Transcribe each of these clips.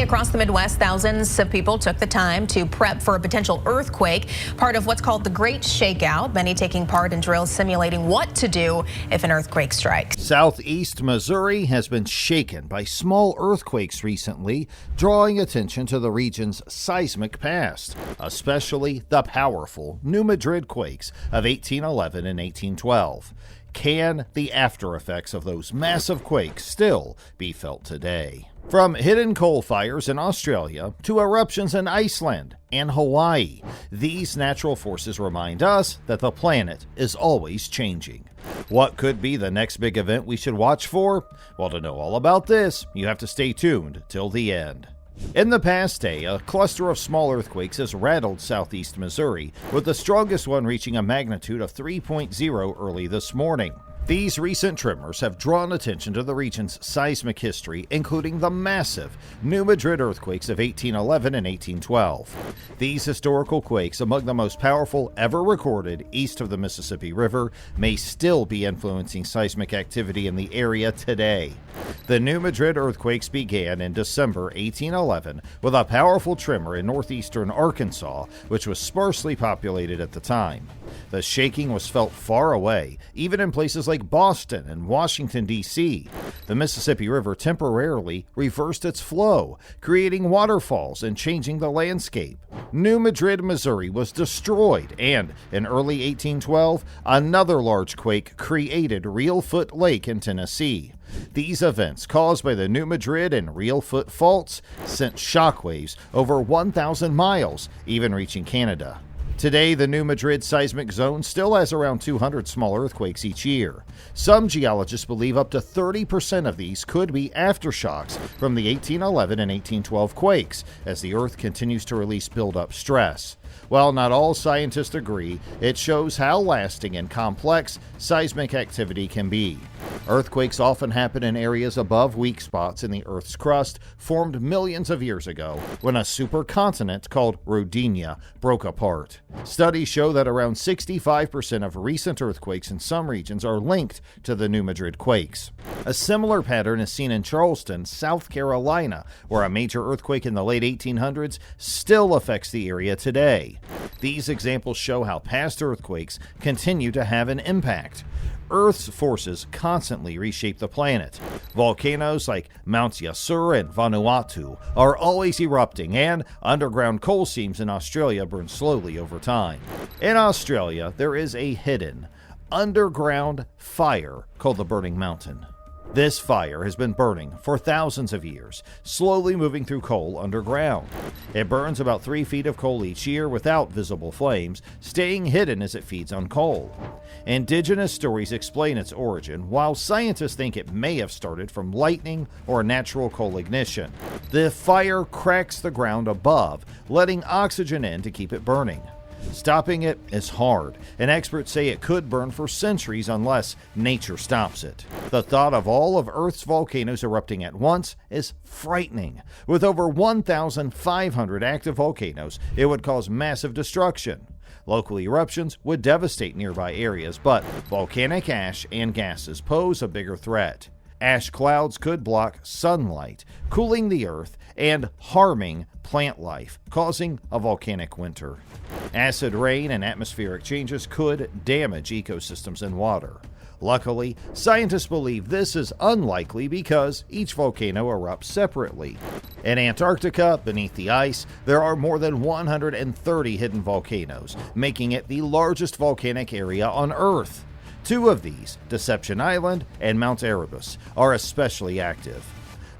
Across the Midwest, thousands of people took the time to prep for a potential earthquake, part of what's called the Great Shakeout. Many taking part in drills simulating what to do if an earthquake strikes. Southeast Missouri has been shaken by small earthquakes recently, drawing attention to the region's seismic past, especially the powerful New Madrid quakes of 1811 and 1812. Can the after effects of those massive quakes still be felt today? From hidden coal fires in Australia to eruptions in Iceland and Hawaii, these natural forces remind us that the planet is always changing. What could be the next big event we should watch for? Well, to know all about this, you have to stay tuned till the end. In the past day, a cluster of small earthquakes has rattled southeast Missouri, with the strongest one reaching a magnitude of 3.0 early this morning. These recent tremors have drawn attention to the region's seismic history, including the massive New Madrid earthquakes of 1811 and 1812. These historical quakes, among the most powerful ever recorded east of the Mississippi River, may still be influencing seismic activity in the area today. The New Madrid earthquakes began in December 1811 with a powerful tremor in northeastern Arkansas, which was sparsely populated at the time. The shaking was felt far away, even in places like Boston and Washington, D.C. The Mississippi River temporarily reversed its flow, creating waterfalls and changing the landscape. New Madrid, Missouri was destroyed, and in early 1812, another large quake created Reelfoot Lake in Tennessee. These events, caused by the New Madrid and Reelfoot faults, sent shockwaves over 1,000 miles, even reaching Canada. Today, the New Madrid seismic zone still has around 200 small earthquakes each year. Some geologists believe up to 30% of these could be aftershocks from the 1811 and 1812 quakes, as the Earth continues to release buildup stress. While not all scientists agree, it shows how lasting and complex seismic activity can be. Earthquakes often happen in areas above weak spots in the Earth's crust formed millions of years ago when a supercontinent called Rodinia broke apart. Studies show that around 65% of recent earthquakes in some regions are linked to the New Madrid quakes. A similar pattern is seen in Charleston, South Carolina, where a major earthquake in the late 1800s still affects the area today. These examples show how past earthquakes continue to have an impact. Earth's forces constantly reshape the planet. Volcanoes like Mount Yasur and Vanuatu are always erupting, and underground coal seams in Australia burn slowly over time. In Australia, there is a hidden, underground fire called the Burning Mountain. This fire has been burning for thousands of years, slowly moving through coal underground. It burns about 3 feet of coal each year without visible flames, staying hidden as it feeds on coal. Indigenous stories explain its origin, while scientists think it may have started from lightning or natural coal ignition. The fire cracks the ground above, letting oxygen in to keep it burning. Stopping it is hard, and experts say it could burn for centuries unless nature stops it. The thought of all of Earth's volcanoes erupting at once is frightening. With over 1,500 active volcanoes, it would cause massive destruction. Local eruptions would devastate nearby areas, but volcanic ash and gases pose a bigger threat. Ash clouds could block sunlight, cooling the earth and harming plant life, causing a volcanic winter. Acid rain and atmospheric changes could damage ecosystems and water. Luckily, scientists believe this is unlikely because each volcano erupts separately. In Antarctica, beneath the ice, there are more than 130 hidden volcanoes, making it the largest volcanic area on Earth. 2 of these, Deception Island and Mount Erebus, are especially active.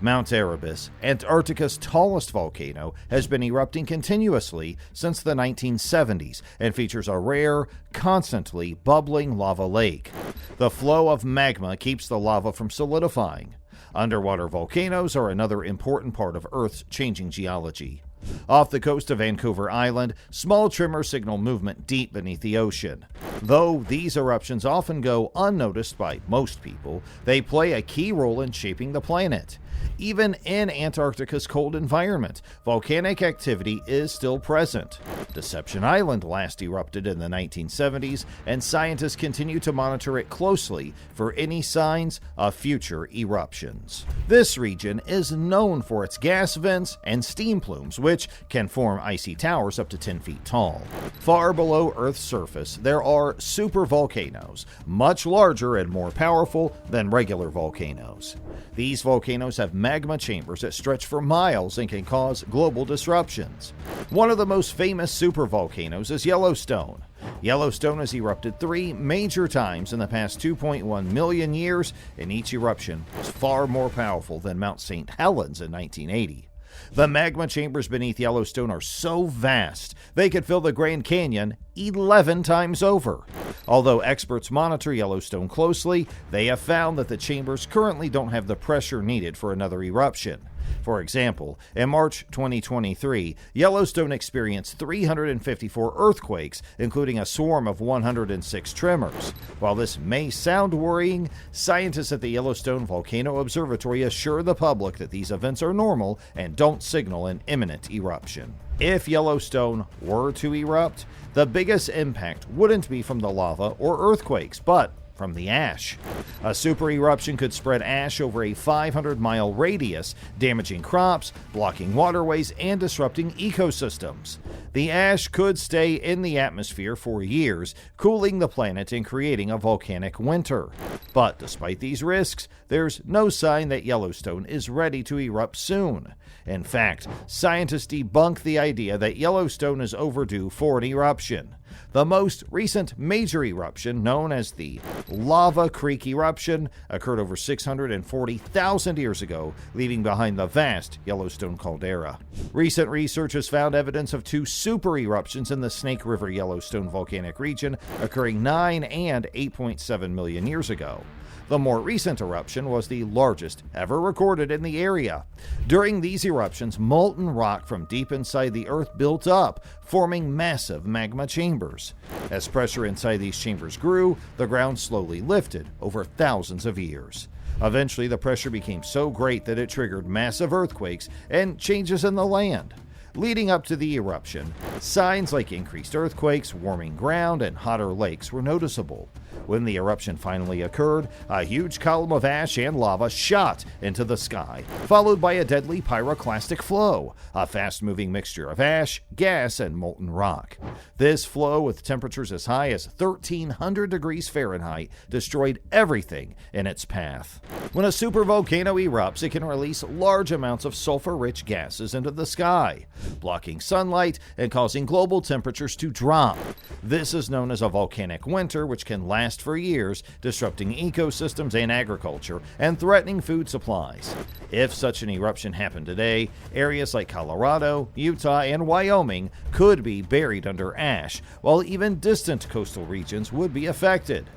Mount Erebus, Antarctica's tallest volcano, has been erupting continuously since the 1970s and features a rare, constantly bubbling lava lake. The flow of magma keeps the lava from solidifying. Underwater volcanoes are another important part of Earth's changing geology. Off the coast of Vancouver Island, small tremors signal movement deep beneath the ocean. Though these eruptions often go unnoticed by most people, they play a key role in shaping the planet. Even in Antarctica's cold environment, volcanic activity is still present. Deception Island last erupted in the 1970s, and scientists continue to monitor it closely for any signs of future eruptions. This region is known for its gas vents and steam plumes, which can form icy towers up to 10 feet tall. Far below Earth's surface, there are supervolcanoes, much larger and more powerful than regular volcanoes. These volcanoes have magma chambers that stretch for miles and can cause global disruptions. One of the most famous supervolcanoes is Yellowstone. Yellowstone has erupted 3 major times in the past 2.1 million years, and each eruption was far more powerful than Mount St. Helens in 1980. The magma chambers beneath Yellowstone are so vast, they could fill the Grand Canyon 11 times over. Although experts monitor Yellowstone closely, they have found that the chambers currently don't have the pressure needed for another eruption. For example, in March 2023, Yellowstone experienced 354 earthquakes, including a swarm of 106 tremors. While this may sound worrying, scientists at the Yellowstone Volcano Observatory assure the public that these events are normal and don't signal an imminent eruption. If Yellowstone were to erupt, the biggest impact wouldn't be from the lava or earthquakes, but from the ash. A super eruption could spread ash over a 500-mile radius, damaging crops, blocking waterways, and disrupting ecosystems. The ash could stay in the atmosphere for years, cooling the planet and creating a volcanic winter. But despite these risks, there's no sign that Yellowstone is ready to erupt soon. In fact, scientists debunk the idea that Yellowstone is overdue for an eruption. The most recent major eruption, known as the Lava Creek eruption, occurred over 640,000 years ago, leaving behind the vast Yellowstone caldera. Recent research has found evidence of 2 super eruptions in the Snake River Yellowstone volcanic region, occurring 9 and 8.7 million years ago. The more recent eruption was the largest ever recorded in the area. During these eruptions, molten rock from deep inside the Earth built up, forming massive magma chambers. As pressure inside these chambers grew, the ground slowly lifted over thousands of years. Eventually, the pressure became so great that it triggered massive earthquakes and changes in the land. Leading up to the eruption, signs like increased earthquakes, warming ground, and hotter lakes were noticeable. When the eruption finally occurred, a huge column of ash and lava shot into the sky, followed by a deadly pyroclastic flow, a fast-moving mixture of ash, gas, and molten rock. This flow, with temperatures as high as 1,300 degrees Fahrenheit, destroyed everything in its path. When a supervolcano erupts, it can release large amounts of sulfur-rich gases into the sky, blocking sunlight and causing global temperatures to drop. This is known as a volcanic winter, which can last for years, disrupting ecosystems and agriculture and threatening food supplies. If such an eruption happened today, areas like Colorado, Utah, and Wyoming could be buried under ash, while even distant coastal regions would be affected.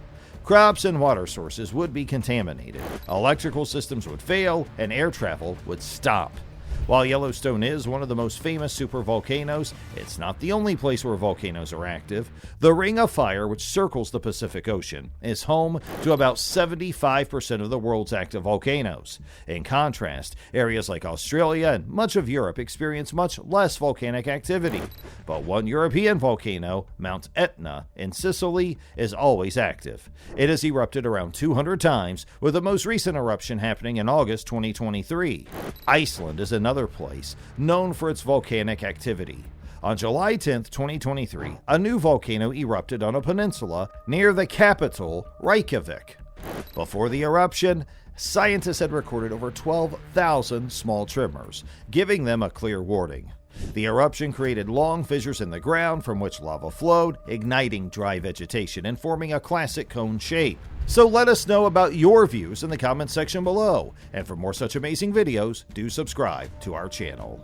Crops and water sources would be contaminated, electrical systems would fail, and air travel would stop. While Yellowstone is one of the most famous supervolcanoes, it's not the only place where volcanoes are active. The Ring of Fire, which circles the Pacific Ocean, is home to about 75% of the world's active volcanoes. In contrast, areas like Australia and much of Europe experience much less volcanic activity. But one European volcano, Mount Etna in Sicily, is always active. It has erupted around 200 times, with the most recent eruption happening in August 2023. Iceland is another place known for its volcanic activity. On July 10, 2023, a new volcano erupted on a peninsula near the capital, Reykjavik. Before the eruption, scientists had recorded over 12,000 small tremors, giving them a clear warning. The eruption created long fissures in the ground from which lava flowed, igniting dry vegetation and forming a classic cone shape. So let us know about your views in the comments section below. And for more such amazing videos, do subscribe to our channel.